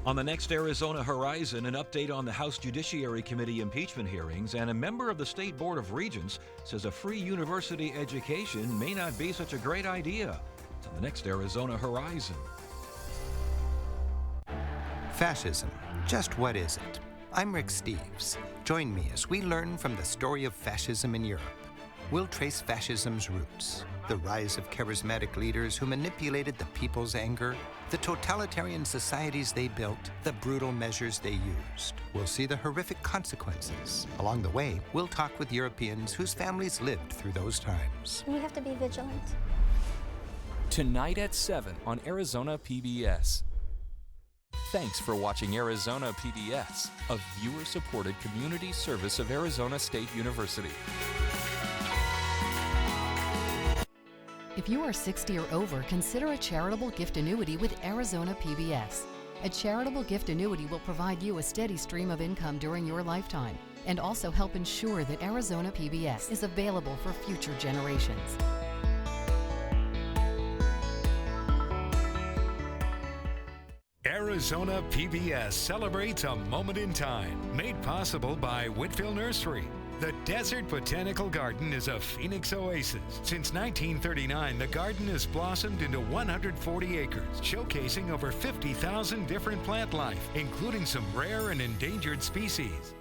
On the next Arizona Horizon, an update on the House Judiciary Committee impeachment hearings, and a member of the State Board of Regents says a free university education may not be such a great idea. It's on the next Arizona Horizon. Fascism, just what is it? I'm Rick Steves. Join me as we learn from the story of fascism in Europe. We'll trace fascism's roots, the rise of charismatic leaders who manipulated the people's anger, the totalitarian societies they built, the brutal measures they used. We'll see the horrific consequences. Along the way, we'll talk with Europeans whose families lived through those times. We have to be vigilant. Tonight at 7 on Arizona PBS. Thanks for watching Arizona PBS, a viewer-supported community service of Arizona State University. If you are 60 or over, consider a charitable gift annuity with Arizona PBS. A charitable gift annuity will provide you a steady stream of income during your lifetime and also help ensure that Arizona PBS is available for future generations. Arizona PBS celebrates a moment in time, made possible by Whitfield Nursery. The Desert Botanical Garden is a Phoenix oasis. Since 1939, the garden has blossomed into 140 acres, showcasing over 50,000 different plant life, including some rare and endangered species.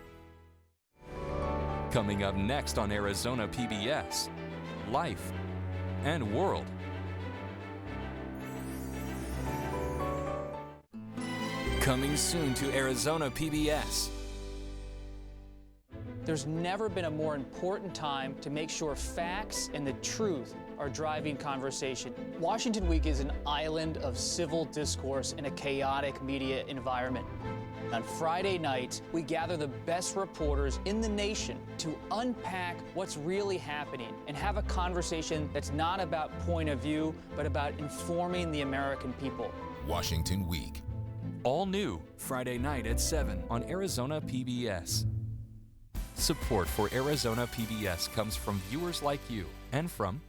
Coming up next on Arizona PBS, Life and World. Coming soon to Arizona PBS. There's never been a more important time to make sure facts and the truth are driving conversation. Washington Week is an island of civil discourse in a chaotic media environment. On Friday night, we gather the best reporters in the nation to unpack what's really happening and have a conversation that's not about point of view, but about informing the American people. Washington Week. All new Friday night at 7 on Arizona PBS. Support for Arizona PBS comes from viewers like you and from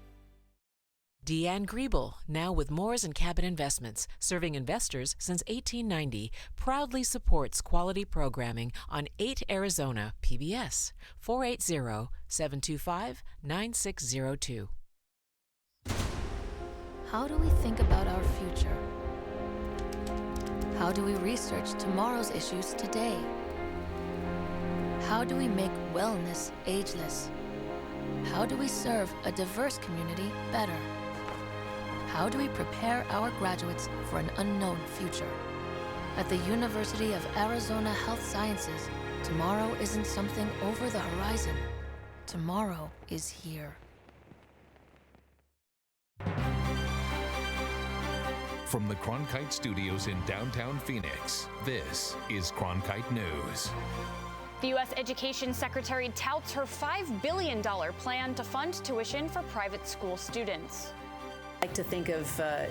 Deanne Griebel, now with Moores & Cabot Investments, serving investors since 1890, proudly supports quality programming on 8 Arizona PBS, 480-725-9602. How do we think about our future? How do we research tomorrow's issues today? How do we make wellness ageless? How do we serve a diverse community better? How do we prepare our graduates for an unknown future? At the University of Arizona Health Sciences, tomorrow isn't something over the horizon. Tomorrow is here. From the Cronkite Studios in downtown Phoenix, this is Cronkite News. The U.S. Education Secretary touts her $5 billion plan to fund tuition for private school students. I like to think of, the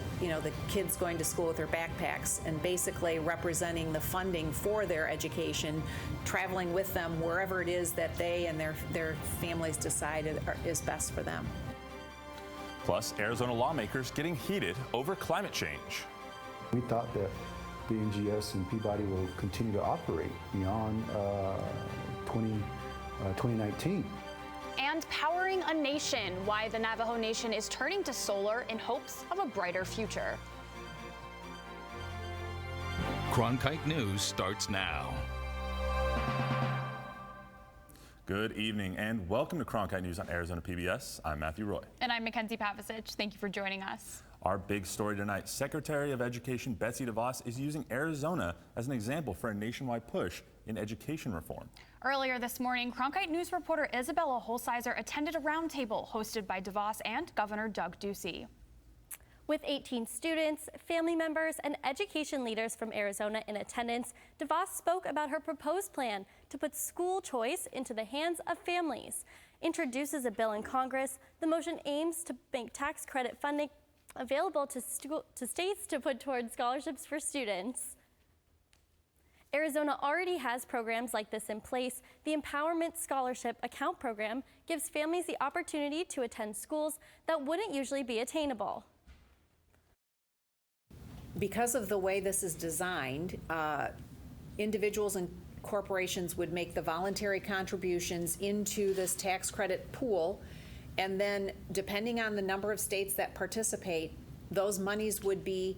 kids going to school with their backpacks and basically representing the funding for their education, traveling with them wherever it is that they and their families decide is best for them. Plus, Arizona lawmakers getting heated over climate change. We thought that BNGS and Peabody will continue to operate beyond 2019. And powering a nation, why the Navajo Nation is turning to solar in hopes of a brighter future. Cronkite News starts now. Good evening and welcome to Cronkite News on Arizona PBS. I'm Matthew Roy. And I'm Mackenzie Pavicic. Thank you for joining us. Our big story tonight, Secretary of Education Betsy DeVos is using Arizona as an example for a nationwide push in education reform. Earlier this morning, Cronkite News reporter Isabella Holsizer attended a roundtable hosted by DeVos and Governor Doug Ducey. With 18 students, family members, and education leaders from Arizona in attendance, DeVos spoke about her proposed plan to put school choice into the hands of families. Introduces a bill in Congress, the motion aims to make tax credit funding available to states to put toward scholarships for students. Arizona already has programs like this in place. The Empowerment Scholarship Account Program gives families the opportunity to attend schools that wouldn't usually be attainable. because of the way this is designed, individuals and corporations would make the voluntary contributions into this tax credit pool, and then depending on the number of states that participate, those monies would be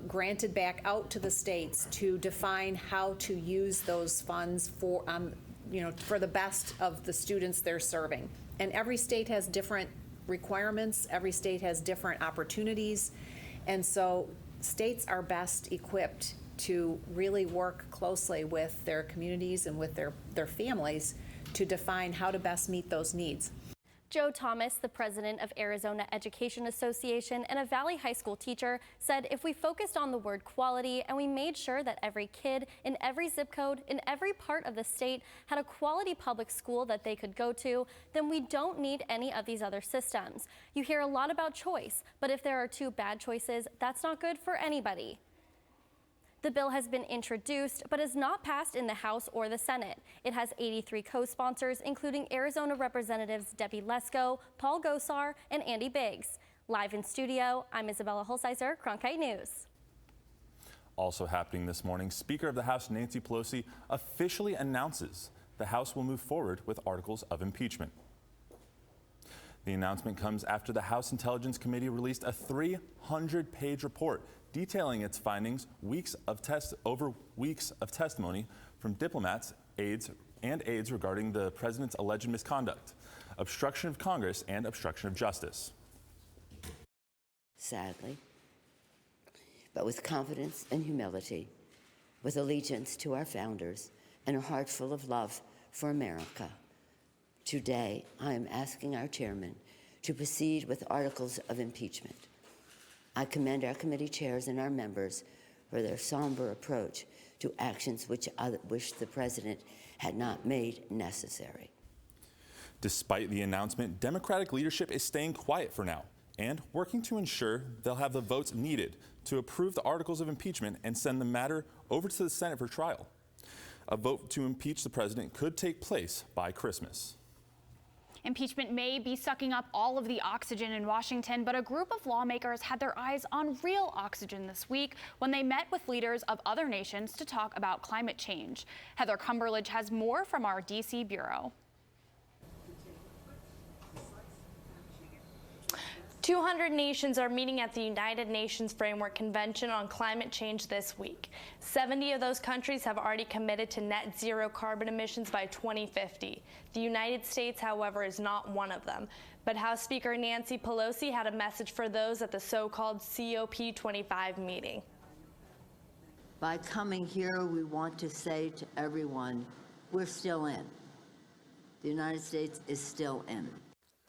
granted back out to the states to define how to use those funds for, for the best of the students they're serving. And every state has different requirements, every state has different opportunities, and so states are best equipped to really work closely with their communities and with their families to define how to best meet those needs. Joe Thomas, the president of Arizona Education Association and a Valley High School teacher, said if we focused on the word quality and we made sure that every kid in every zip code in every part of the state had a quality public school that they could go to, then we don't need any of these other systems. You hear a lot about choice, but if there are two bad choices, that's not good for anybody. The bill has been introduced, but is not passed in the House or the Senate. It has 83 co-sponsors, including Arizona Representatives Debbie Lesko, Paul Gosar, and Andy Biggs. Live in studio, I'm Isabella Holsizer, Cronkite News. Also happening this morning, Speaker of the House Nancy Pelosi officially announces the House will move forward with articles of impeachment. The announcement comes after the House Intelligence Committee released a 300-page report detailing its findings over weeks of testimony from diplomats, aides regarding the president's alleged misconduct, obstruction of Congress, and obstruction of justice. Sadly, but with confidence and humility, with allegiance to our founders and a heart full of love for America, today I am asking our chairman to proceed with articles of impeachment. I commend our committee chairs and our members for their somber approach to actions which I wish the president had not made necessary. Despite the announcement, Democratic leadership is staying quiet for now and working to ensure they'll have the votes needed to approve the articles of impeachment and send the matter over to the Senate for trial. A vote to impeach the president could take place by Christmas. Impeachment may be sucking up all of the oxygen in Washington, but a group of lawmakers had their eyes on real oxygen this week when they met with leaders of other nations to talk about climate change. Heather Cumberledge has more from our D.C. bureau. 200 nations are meeting at the United Nations Framework Convention on Climate Change this week. 70 of those countries have already committed to net zero carbon emissions by 2050. The United States, however, is not one of them. But House Speaker Nancy Pelosi had a message for those at the so-called COP25 meeting. By coming here, we want to say to everyone, we're still in. The United States is still in.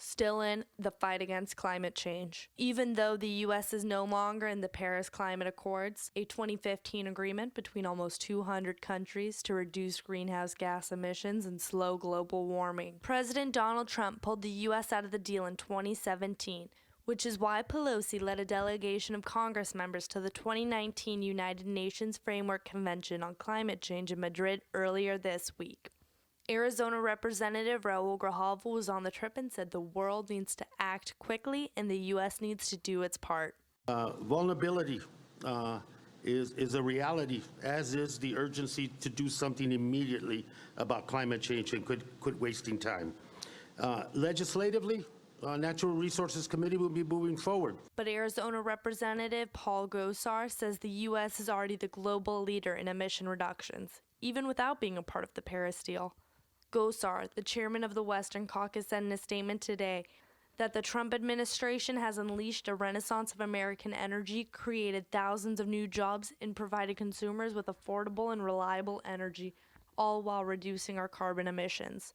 Still in the fight against climate change. Even though the U.S. is no longer in the Paris Climate Accords, a 2015 agreement between almost 200 countries to reduce greenhouse gas emissions and slow global warming. President Donald Trump pulled the U.S. out of the deal in 2017, which is why Pelosi led a delegation of Congress members to the 2019 United Nations Framework Convention on Climate Change in Madrid earlier this week. Arizona Representative Raul Grijalva was on the trip and said the world needs to act quickly and the U.S. needs to do its part. Vulnerability is a reality, as is the urgency to do something immediately about climate change and quit wasting time. Legislatively, Natural Resources Committee will be moving forward. But Arizona Representative Paul Gosar says the U.S. is already the global leader in emission reductions, even without being a part of the Paris deal. Gosar, the chairman of the Western Caucus, said in a statement today that the Trump administration has unleashed a renaissance of American energy, created thousands of new jobs, and provided consumers with affordable and reliable energy, all while reducing our carbon emissions.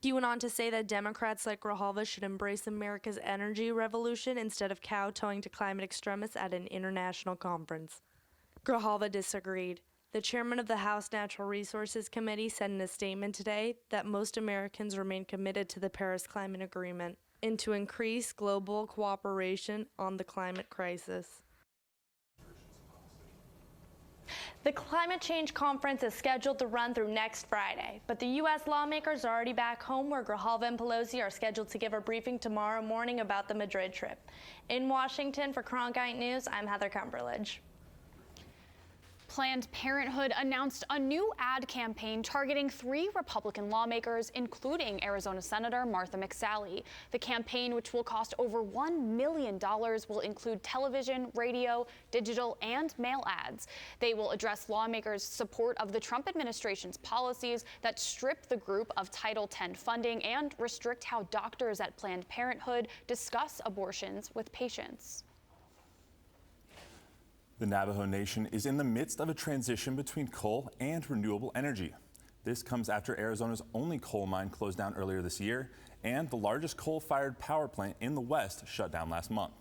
He went on to say that Democrats like Grijalva should embrace America's energy revolution instead of kowtowing to climate extremists at an international conference. Grijalva disagreed. The chairman of the House Natural Resources Committee said in a statement today that most Americans remain committed to the Paris Climate Agreement and to increase global cooperation on the climate crisis. The Climate Change Conference is scheduled to run through next Friday, but the U.S. lawmakers are already back home where Grijalva and Pelosi are scheduled to give a briefing tomorrow morning about the Madrid trip. In Washington for Cronkite News, I'm Heather Cumberledge. Planned Parenthood announced a new ad campaign targeting 3 Republican lawmakers, including Arizona Senator Martha McSally. The campaign, which will cost over $1 million, will include television, radio, digital, and mail ads. They will address lawmakers' support of the Trump administration's policies that strip the group of Title X funding and restrict how doctors at Planned Parenthood discuss abortions with patients. The Navajo Nation is in the midst of a transition between coal and renewable energy. This comes after Arizona's only coal mine closed down earlier this year, and the largest coal-fired power plant in the West shut down last month.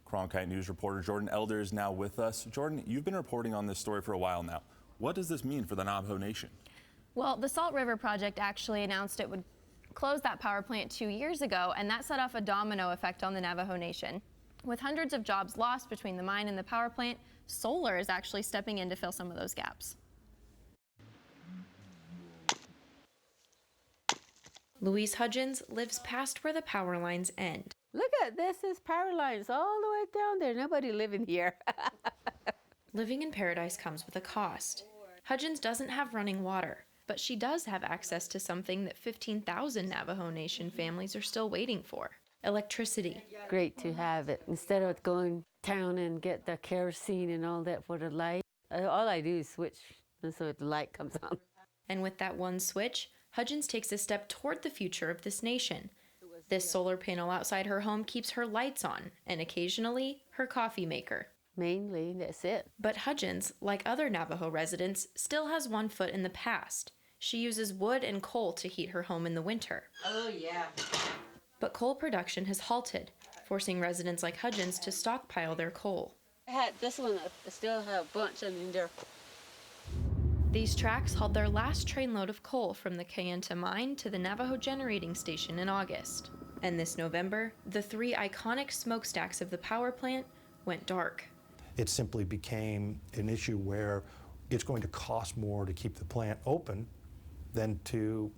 Cronkite News reporter Jordan Elder is now with us. Jordan, you've been reporting on this story for a while now. What does this mean for the Navajo Nation? Well, the Salt River Project actually announced it would close that power plant 2 years ago, and that set off a domino effect on the Navajo Nation. With hundreds of jobs lost between the mine and the power plant, solar is actually stepping in to fill some of those gaps. Louise Hudgens lives past where the power lines end. Look at this, is power lines all the way down there. Nobody living here. Living in paradise comes with a cost. Hudgens doesn't have running water, but she does have access to something that 15,000 Navajo Nation families are still waiting for: electricity. Great to have it. Instead of going town and get the kerosene and all that for the light, all I do is switch, and so the light comes on. And with that one switch, Hudgens takes a step toward the future of this nation. This solar panel outside her home keeps her lights on, and occasionally her coffee maker. Mainly, that's it. But Hudgens, like other Navajo residents, still has one foot in the past. She uses wood and coal to heat her home in the winter. Oh, yeah. But coal production has halted, forcing residents like Hudgens to stockpile their coal. I had this one, I still have a bunch in there. These tracks hauled their last trainload of coal from the Kayenta mine to the Navajo generating station in August. And this November, the 3 iconic smokestacks of the power plant went dark. It simply became an issue where it's going to cost more to keep the plant open than to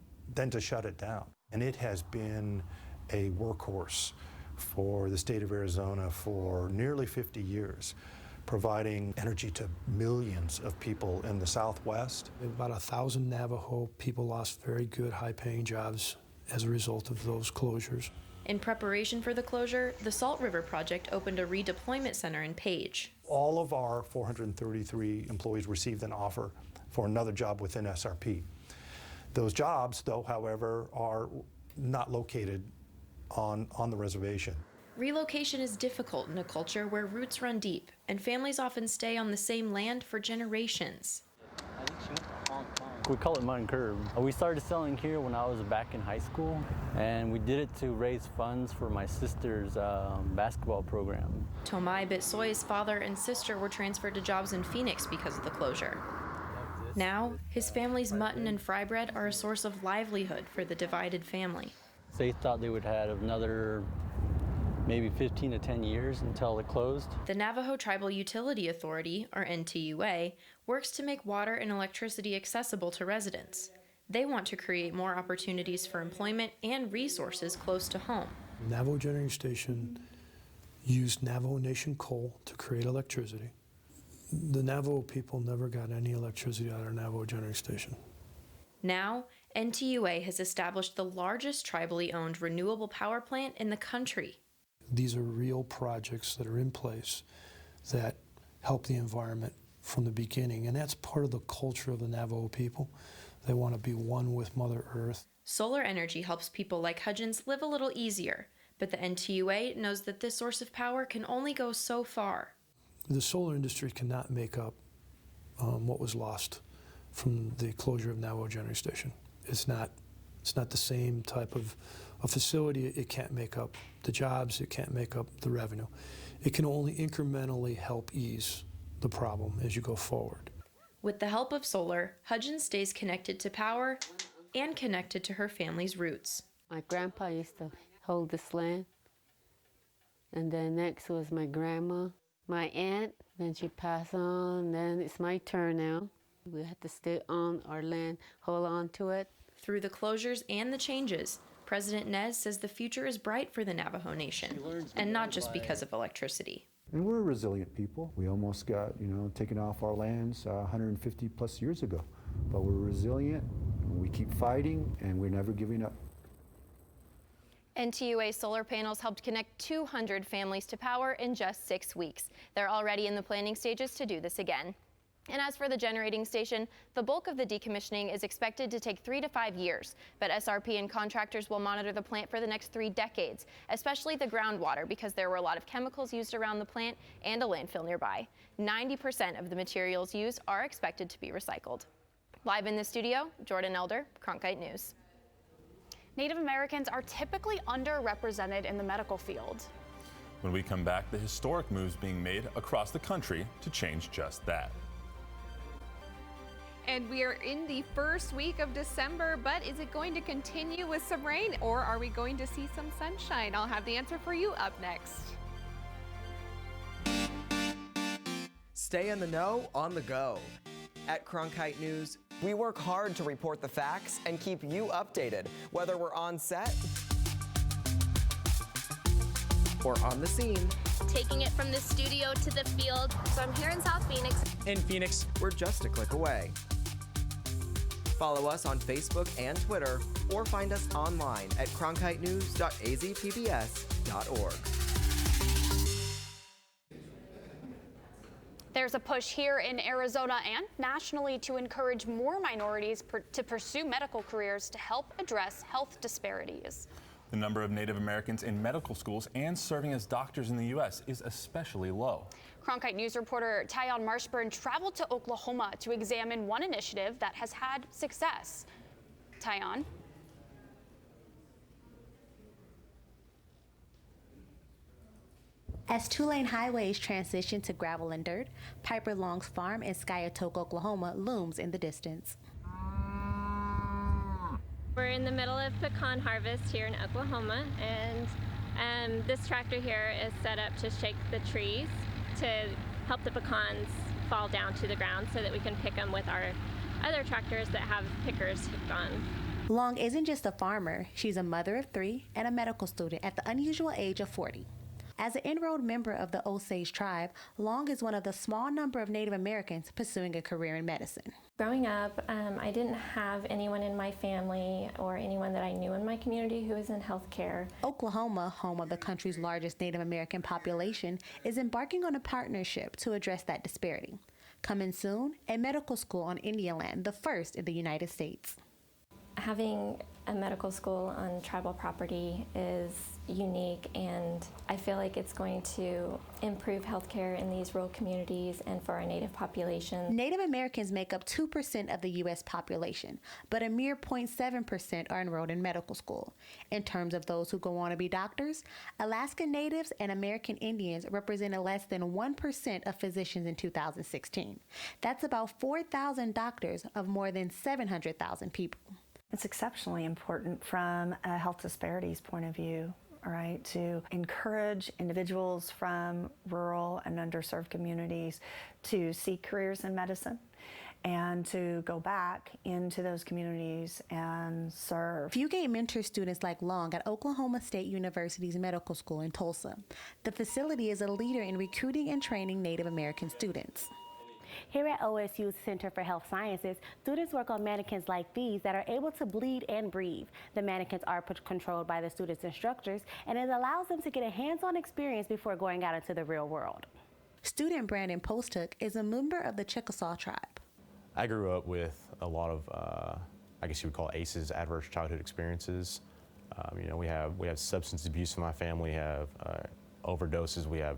shut it down. And it has been a workhorse for the state of Arizona for nearly 50 years, providing energy to millions of people in the Southwest. About 1,000 Navajo people lost very good, high-paying jobs as a result of those closures. In preparation for the closure, the Salt River Project opened a redeployment center in Page. All of our 433 employees received an offer for another job within SRP. Those jobs, though, however, are not located on the reservation. Relocation is difficult in a culture where roots run deep, and families often stay on the same land for generations. We call it Mud and Curb. We started selling here when I was back in high school, and we did it to raise funds for my sister's basketball program. Tomai Bitsoy's father and sister were transferred to jobs in Phoenix because of the closure. Now, his family's mutton and fry bread are a source of livelihood for the divided family. They thought they would have another maybe 15 to 10 years until it closed. The Navajo Tribal Utility Authority, or NTUA, works to make water and electricity accessible to residents. They want to create more opportunities for employment and resources close to home. Navajo Generating Station used Navajo Nation coal to create electricity. The Navajo people never got any electricity out of our Navajo Generating Station. Now, NTUA has established the largest tribally owned renewable power plant in the country. These are real projects that are in place that help the environment from the beginning, and that's part of the culture of the Navajo people. They want to be one with Mother Earth. Solar energy helps people like Hudgens live a little easier, but the NTUA knows that this source of power can only go so far. The solar industry cannot make up what was lost from the closure of Navajo Generating Station. It's not the same type of a facility. It can't make up the jobs. It can't make up the revenue. It can only incrementally help ease the problem as you go forward. With the help of solar, Hudgens stays connected to power and connected to her family's roots. My grandpa used to hold this land, and then next was my grandma, my aunt, then she passed on, then it's my turn now. We have to stay on our land, hold on to it. Through the closures and the changes, President Nez says the future is bright for the Navajo Nation, and not just because of electricity. And we're a resilient people. We almost got, taken off our lands 150 plus years ago. But we're resilient, we keep fighting, and we're never giving up. NTUA solar panels helped connect 200 families to power in just 6 weeks. They're already in the planning stages to do this again. And as for the generating station, the bulk of the decommissioning is expected to take 3 to 5 years. But SRP and contractors will monitor the plant for the next 3 decades, especially the groundwater, because there were a lot of chemicals used around the plant and a landfill nearby. 90% of the materials used are expected to be recycled. Live in the studio, Jordan Elder, Cronkite News. Native Americans are typically underrepresented in the medical field. When we come back, the historic moves being made across the country to change just that. And we are in the first week of December, but is it going to continue with some rain, or are we going to see some sunshine? I'll have the answer for you up next. Stay in the know on the go. At Cronkite News, we work hard to report the facts and keep you updated, whether we're on set or on the scene. Taking it from the studio to the field. So I'm here in South Phoenix. In Phoenix, we're just a click away. Follow us on Facebook and Twitter, or find us online at cronkitenews.azpbs.org. There's a push here in Arizona and nationally to encourage more minorities to pursue medical careers to help address health disparities. The number of Native Americans in medical schools and serving as doctors in the U.S. is especially low. Cronkite News reporter Tyon Marshburn traveled to Oklahoma to examine one initiative that has had success. Tyon. As two-lane highways transition to gravel and dirt, Piper Long's farm in Skiatook, Oklahoma looms in the distance. We're in the middle of pecan harvest here in Oklahoma, and this tractor here is set up to shake the trees to help the pecans fall down to the ground so that we can pick them with our other tractors that have pickers hooked on. Long isn't just a farmer, she's a mother of 3 and a medical student at the unusual age of 40. As an enrolled member of the Osage tribe, Long is one of the small number of Native Americans pursuing a career in medicine. Growing up, I didn't have anyone in my family or anyone that I knew in my community who was in healthcare. Oklahoma, home of the country's largest Native American population, is embarking on a partnership to address that disparity. Coming soon, a medical school on Indian land, the first in the United States. Having a medical school on tribal property is unique, and I feel like it's going to improve healthcare in these rural communities and for our Native population. Native Americans make up 2% of the U.S. population, but a mere 0.7% are enrolled in medical school. In terms of those who go on to be doctors, Alaska Natives and American Indians represented less than 1% of physicians in 2016. That's about 4,000 doctors of more than 700,000 people. It's exceptionally important from a health disparities point of view, all right, to encourage individuals from rural and underserved communities to seek careers in medicine and to go back into those communities and serve. Fugate mentors students like Long at Oklahoma State University's medical school in Tulsa. The facility is a leader in recruiting and training Native American students. Here at OSU's Center for Health Sciences, students work on mannequins like these that are able to bleed and breathe. The mannequins are controlled by the students' instructors, and it allows them to get a hands-on experience before going out into the real world. Student Brandon Posthook is a member of the Chickasaw tribe. I grew up with a lot of, I guess you would call ACEs, adverse childhood experiences. We have substance abuse in my family, we have overdoses, we have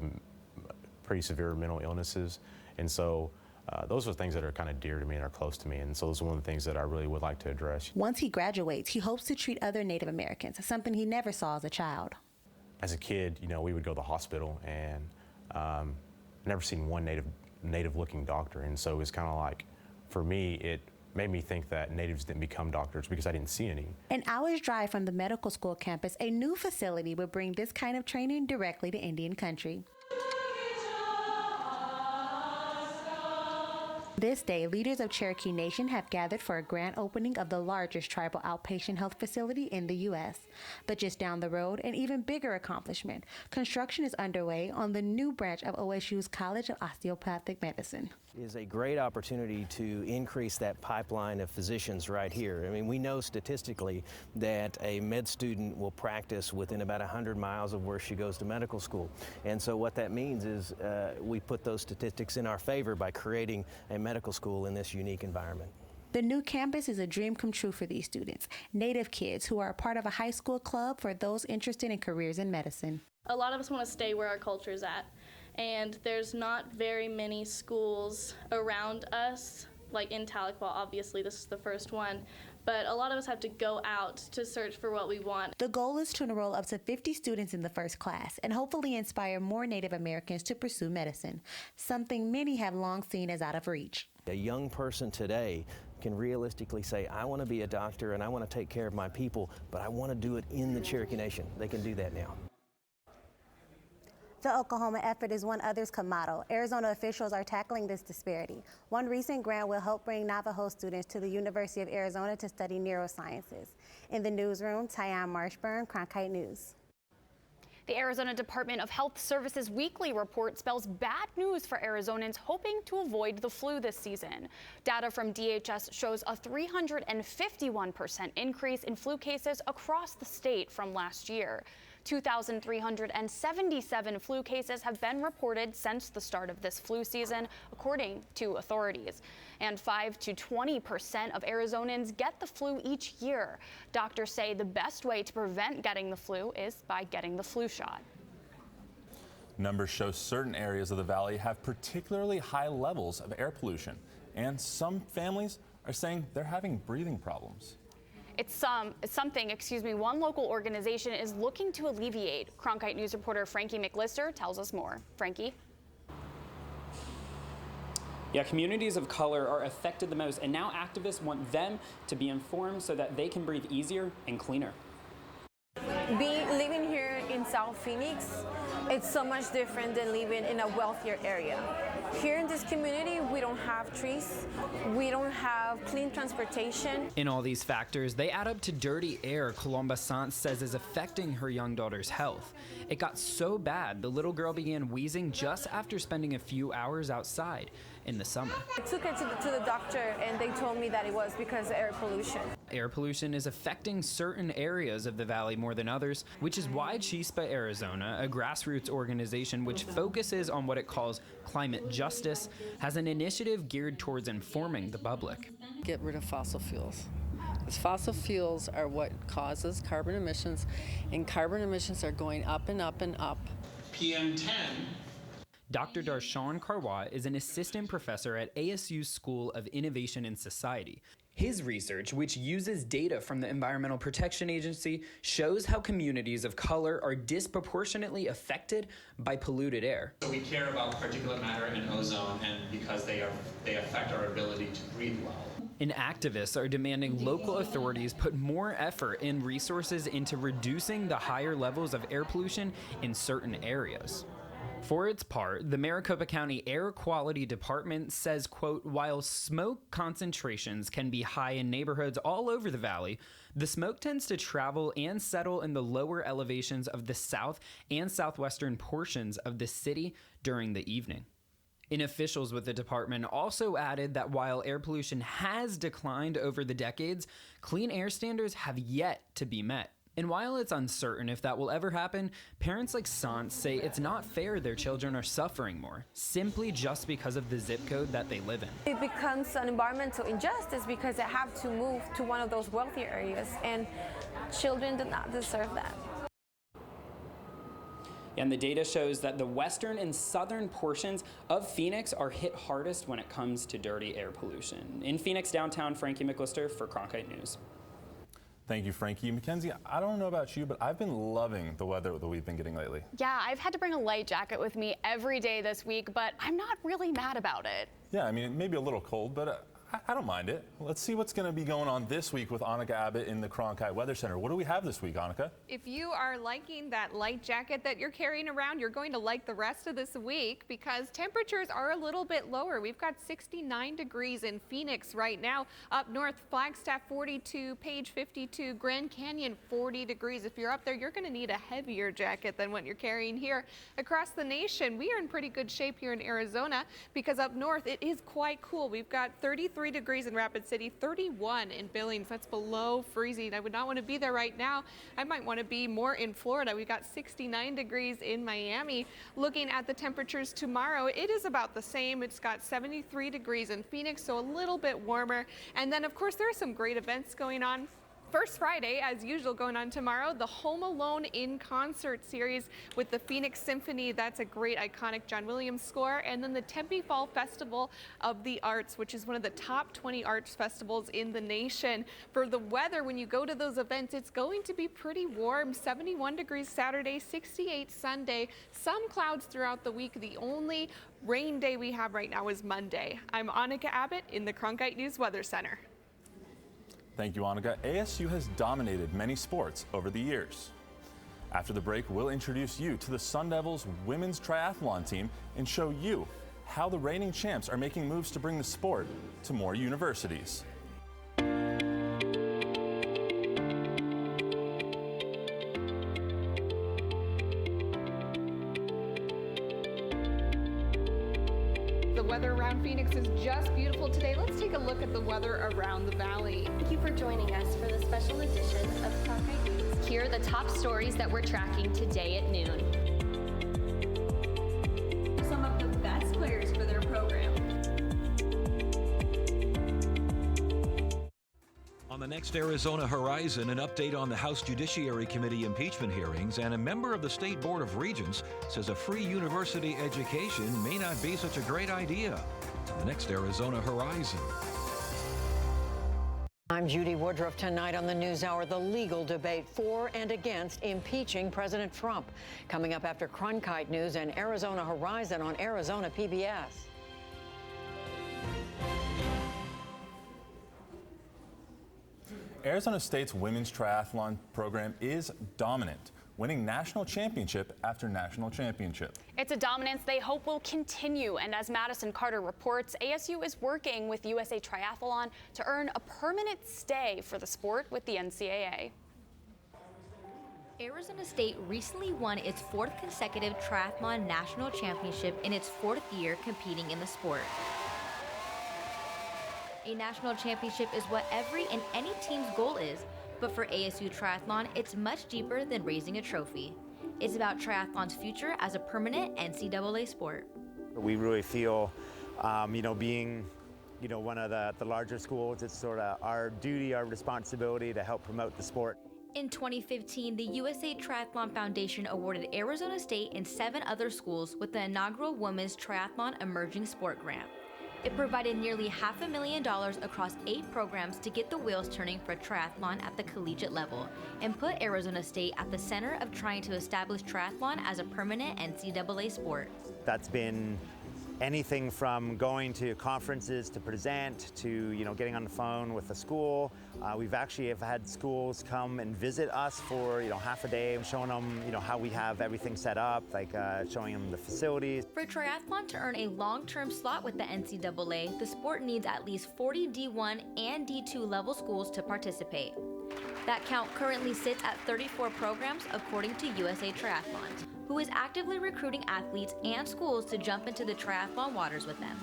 pretty severe mental illnesses, and so those are things that are kind of dear to me and are close to me, and so those are one of the things that I really would like to address. Once he graduates, he hopes to treat other Native Americans, something he never saw as a child. As a kid, we would go to the hospital, and I've never seen one native-looking doctor, and so it was kind of like, for me, it made me think that natives didn't become doctors because I didn't see any. An hour's drive from the medical school campus, a new facility would bring this kind of training directly to Indian country. This day, leaders of Cherokee Nation have gathered for a grand opening of the largest tribal outpatient health facility in the U.S. But just down the road, an even bigger accomplishment. Construction is underway on the new branch of OSU's College of Osteopathic Medicine. Is a great opportunity to increase that pipeline of physicians right here. I mean, we know statistically that a med student will practice within about 100 miles of where she goes to medical school. And so what that means is we put those statistics in our favor by creating a medical school in this unique environment. The new campus is a dream come true for these students, Native kids who are a part of a high school club for those interested in careers in medicine. A lot of us want to stay where our culture is at. And there's not very many schools around us, like in Tahlequah, obviously this is the first one, but a lot of us have to go out to search for what we want. The goal is to enroll up to 50 students in the first class and hopefully inspire more Native Americans to pursue medicine, something many have long seen as out of reach. A young person today can realistically say, I want to be a doctor and I want to take care of my people, but I want to do it in the Cherokee Nation. They can do that now. The Oklahoma effort is one others could model. Arizona officials are tackling this disparity. One recent grant will help bring Navajo students to the University of Arizona to study neurosciences. In the newsroom, Tyann Marshburn, Cronkite News. The Arizona Department of Health Services weekly report spells bad news for Arizonans hoping to avoid the flu this season. Data from DHS shows a 351% increase in flu cases across the state from last year. 2,377 flu cases have been reported since the start of this flu season, according to authorities. And 5 to 20% of Arizonans get the flu each year. Doctors say the best way to prevent getting the flu is by getting the flu shot. Numbers show certain areas of the valley have particularly high levels of air pollution, and some families are saying they're having breathing problems. It's something one local organization is looking to alleviate. Cronkite News reporter Frankie McLister tells us more. Frankie? Yeah, communities of color are affected the most, and now activists want them to be informed so that they can breathe easier and cleaner. Living here in South Phoenix, it's so much different than living in a wealthier area. Here in this community, we don't have trees, we don't have clean transportation. In all these factors, they add up to dirty air Colomba Sant says is affecting her young daughter's health. It got so bad, the little girl began wheezing just after spending a few hours outside in the summer. I took her to the doctor and they told me that it was because of air pollution. Air pollution is affecting certain areas of the valley more than others, which is why Chispa Arizona, a grassroots organization which focuses on what it calls climate justice, has an initiative geared towards informing the public. Get rid of fossil fuels. Because fossil fuels are what causes carbon emissions, and carbon emissions are going up and up and up. PM10. Dr. Darshan Karwa is an assistant professor at ASU's School of Innovation and Society. His research, which uses data from the Environmental Protection Agency, shows how communities of color are disproportionately affected by polluted air. So we care about particulate matter and ozone, and because they affect our ability to breathe well. And activists are demanding local authorities put more effort and resources into reducing the higher levels of air pollution in certain areas. For its part, the Maricopa County Air Quality Department says, quote, while smoke concentrations can be high in neighborhoods all over the valley, the smoke tends to travel and settle in the lower elevations of the south and southwestern portions of the city during the evening. And officials with the department also added that while air pollution has declined over the decades, clean air standards have yet to be met. And while it's uncertain if that will ever happen, parents like Sant say it's not fair their children are suffering more, simply just because of the zip code that they live in. It becomes an environmental injustice because they have to move to one of those wealthier areas, and children do not deserve that. And the data shows that the western and southern portions of Phoenix are hit hardest when it comes to dirty air pollution. In Phoenix downtown, Frankie McLister for Cronkite News. Thank you, Frankie. Mackenzie, I don't know about you, but I've been loving the weather that we've been getting lately. Yeah, I've had to bring a light jacket with me every day this week, but I'm not really mad about it. Yeah, I mean, it may be a little cold, but I don't mind it. Let's see what's going to be going on this week with Annika Abbott in the Cronkite Weather Center. What do we have this week, Annika? If you are liking that light jacket that you're carrying around, you're going to like the rest of this week because temperatures are a little bit lower. We've got 69 degrees in Phoenix right now. Up north, Flagstaff 42, Page 52, Grand Canyon 40 degrees. If you're up there, you're going to need a heavier jacket than what you're carrying here. Across the nation, we are in pretty good shape here in Arizona because up north, it is quite cool. We've got 33 degrees in Rapid City, 31 in Billings. That's below freezing. I would not want to be there right now. I might want to be more in Florida. We've got 69 degrees in Miami. Looking at the temperatures tomorrow, it is about the same. It's got 73 degrees in Phoenix, so a little bit warmer. And then, of course, there are some great events going on. First Friday, as usual, going on tomorrow, the Home Alone in Concert series with the Phoenix Symphony. That's a great iconic John Williams score. And then the Tempe Fall Festival of the Arts, which is one of the top 20 arts festivals in the nation. For the weather, when you go to those events, it's going to be pretty warm. 71 degrees Saturday, 68 Sunday, some clouds throughout the week. The only rain day we have right now is Monday. I'm Annika Abbott in the Cronkite News Weather Center. Thank you, Annika. ASU has dominated many sports over the years. After the break, we'll introduce you to the Sun Devils women's triathlon team and show you how the reigning champs are making moves to bring the sport to more universities. The weather around Phoenix is just beautiful today. Let's take a look at the weather around the valley. Thank you for joining us for the special edition of Cronkite News. Here are the top stories that we're tracking today at noon. Some of the best players for their program. On the next Arizona Horizon, an update on the House Judiciary Committee impeachment hearings, and a member of the State Board of Regents says a free university education may not be such a great idea. The next Arizona Horizon. I'm Judy Woodruff. Tonight on the NewsHour, the legal debate for and against impeaching President Trump. Coming up after Cronkite News and Arizona Horizon on Arizona PBS. Arizona State's women's triathlon program is dominant, winning national championship after national championship. It's a dominance they hope will continue, and as Madison Carter reports, ASU is working with USA Triathlon to earn a permanent stay for the sport with the NCAA. Arizona State recently won its 4th consecutive triathlon national championship in its 4th year competing in the sport. A national championship is what every and any team's goal is, but for ASU Triathlon, it's much deeper than raising a trophy. It's about triathlon's future as a permanent NCAA sport. We really feel, being, one of the larger schools, it's sort of our duty, our responsibility to help promote the sport. In 2015, the USA Triathlon Foundation awarded Arizona State and 7 other schools with the inaugural Women's Triathlon Emerging Sport Grant. It provided nearly $500,000 across 8 programs to get the wheels turning for triathlon at the collegiate level and put Arizona State at the center of trying to establish triathlon as a permanent NCAA sport. That's been anything from going to conferences to present to getting on the phone with the school. We've actually have had schools come and visit us for half a day and showing them how we have everything set up, like showing them the facilities. For triathlon to earn a long-term slot with the NCAA, the sport needs at least 40 D1 and D2 level schools to participate. That count currently sits at 34 programs according to USA Triathlon, who is actively recruiting athletes and schools to jump into the triathlon waters with them.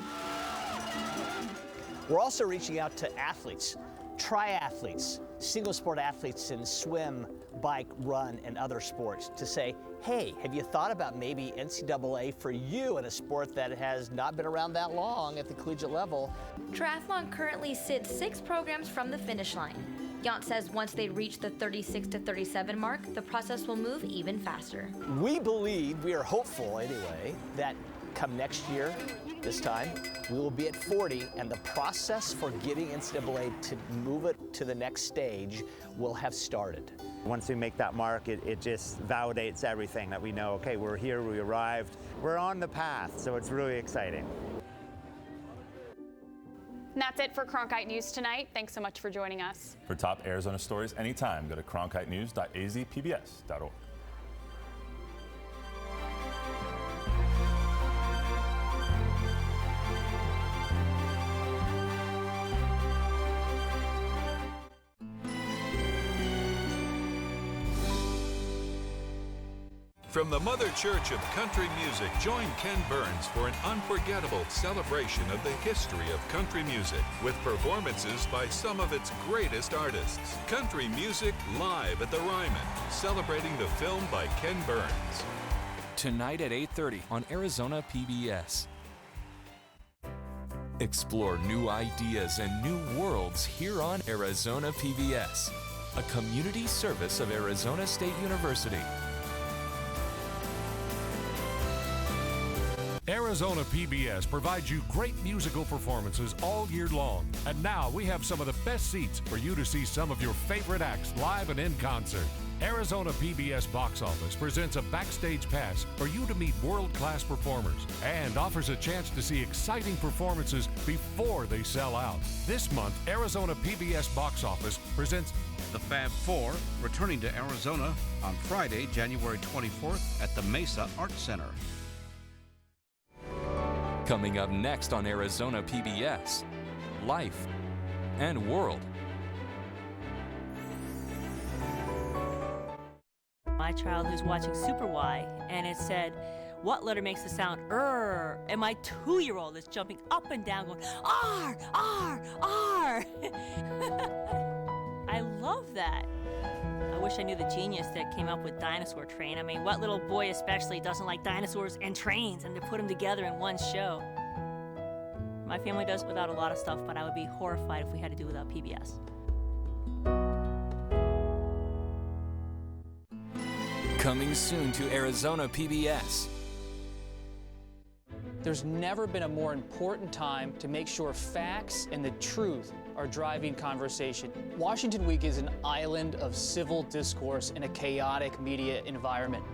We're also reaching out to athletes, triathletes, single sport athletes in swim, bike, run, and other sports to say, hey, have you thought about maybe NCAA for you in a sport that has not been around that long at the collegiate level? Triathlon currently sits 6 programs from the finish line. Yount says once they reach the 36 to 37 mark, the process will move even faster. We believe, we are hopeful anyway, that come next year, this time, we will be at 40, and the process for getting NCAA to move it to the next stage will have started. Once we make that mark, it just validates everything that we know, okay, we're here, we arrived, we're on the path, so it's really exciting. And that's it for Cronkite News tonight. Thanks so much for joining us. For top Arizona stories anytime, go to cronkitenews.azpbs.org. From the Mother Church of Country Music, join Ken Burns for an unforgettable celebration of the history of country music with performances by some of its greatest artists. Country Music Live at the Ryman, celebrating the film by Ken Burns. Tonight at 8:30 on Arizona PBS. Explore new ideas and new worlds here on Arizona PBS, a community service of Arizona State University. Arizona PBS provides you great musical performances all year long. And now we have some of the best seats for you to see some of your favorite acts live and in concert. Arizona PBS Box Office presents a backstage pass for you to meet world-class performers and offers a chance to see exciting performances before they sell out. This month, Arizona PBS Box Office presents The Fab Four, returning to Arizona on Friday, January 24th at the Mesa Arts Center. Coming up next on Arizona PBS, Life and World. My child who's watching Super Y, and it said, what letter makes the sound R? And my 2-year-old is jumping up and down going, R, R, R. I love that. I wish I knew the genius that came up with Dinosaur Train. I mean, what little boy especially doesn't like dinosaurs and trains and to put them together in one show? My family does without a lot of stuff, but I would be horrified if we had to do without PBS. Coming soon to Arizona PBS. There's never been a more important time to make sure facts and the truth are driving conversation. Washington Week is an island of civil discourse in a chaotic media environment.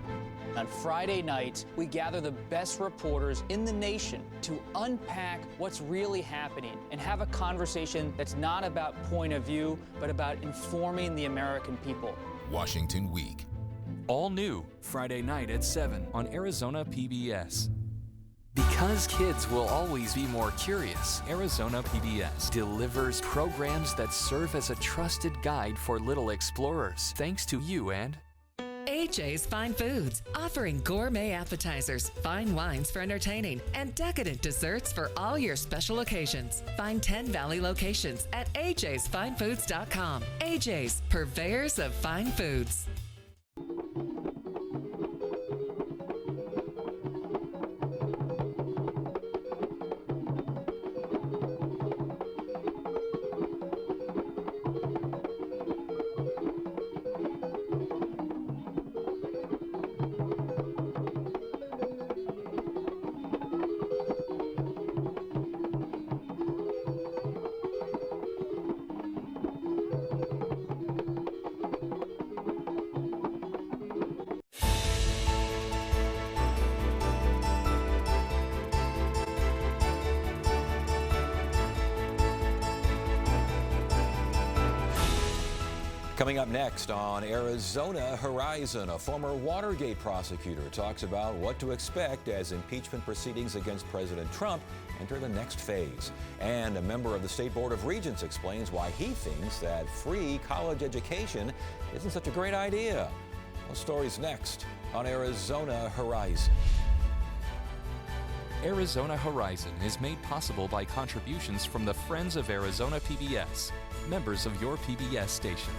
On Friday nights, we gather the best reporters in the nation to unpack what's really happening and have a conversation that's not about point of view, but about informing the American people. Washington Week. All new Friday night at 7 on Arizona PBS. Because kids will always be more curious, Arizona PBS delivers programs that serve as a trusted guide for little explorers. Thanks to you and AJ's Fine Foods, offering gourmet appetizers, fine wines for entertaining, and decadent desserts for all your special occasions. Find 10 Valley locations at ajsfinefoods.com. AJ's, purveyors of fine foods. Coming up next on Arizona Horizon, a former Watergate prosecutor talks about what to expect as impeachment proceedings against President Trump enter the next phase. And a member of the State Board of Regents explains why he thinks that free college education isn't such a great idea. Those stories next on Arizona Horizon. Arizona Horizon is made possible by contributions from the Friends of Arizona PBS, members of your PBS station.